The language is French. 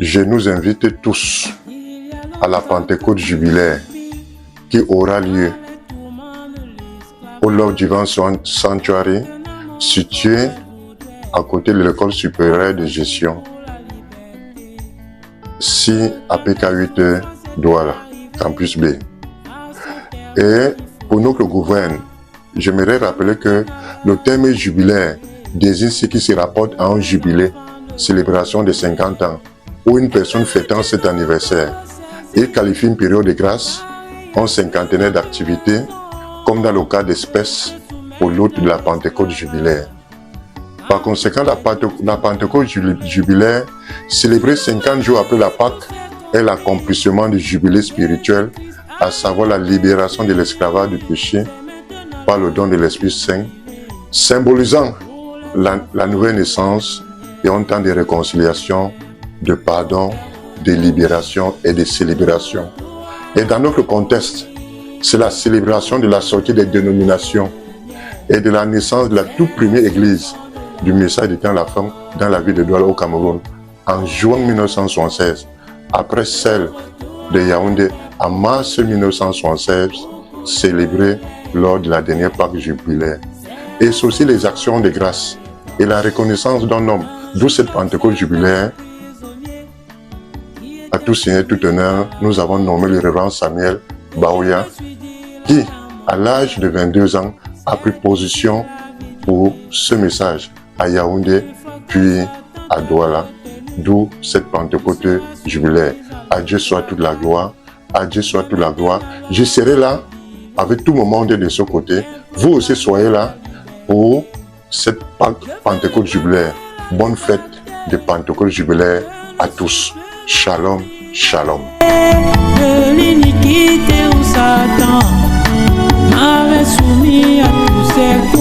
je nous invite tous à la Pentecôte jubilaire qui aura lieu au Love Divine Sanctuary, situé à côté de l'école supérieure de gestion, 6 APK8 Douala, campus B. Et pour notre gouverne, j'aimerais rappeler que le terme jubilaire désigne ce qui se rapporte à un jubilé, célébration de 50 ans, ou une personne fêtant cet anniversaire. Il qualifie une période de grâce, un cinquantenaire d'activité, comme dans le cas d'espèces pour l'autre de la Pentecôte jubilaire. Par conséquent, la Pentecôte jubilaire, célébrée 50 jours après la Pâque, est l'accomplissement du jubilé spirituel, à savoir la libération de l'esclavage du péché par le don de l'Esprit Saint, symbolisant la nouvelle naissance et un temps de réconciliation, de pardon, de libération et de célébration. Et dans notre contexte, c'est la célébration de la sortie des dénominations et de la naissance de la toute première église du message de temps la femme dans la ville de Douala au Cameroun en juin 1976, après celle de Yaoundé en mars 1976, célébrée lors de la dernière Pâque jubilaire. Et c'est aussi les actions de grâce et la reconnaissance d'un homme, d'où cette Pentecôte jubilaire. À tout signer, tout honneur, nous avons nommé le révérend Samuel Baouya, qui, à l'âge de 22 ans, a pris position pour ce message à Yaoundé, puis à Douala, d'où cette Pentecôte jubilaire. À Dieu soit toute la gloire, à Dieu soit toute la gloire. Je serai là avec tout mon monde de ce côté. Vous aussi soyez là pour cette Pentecôte jubilaire. Bonne fête de Pentecôte jubilaire à tous. Shalom, shalom. De l'iniquité où Satan m'avait soumis à tous ses coups.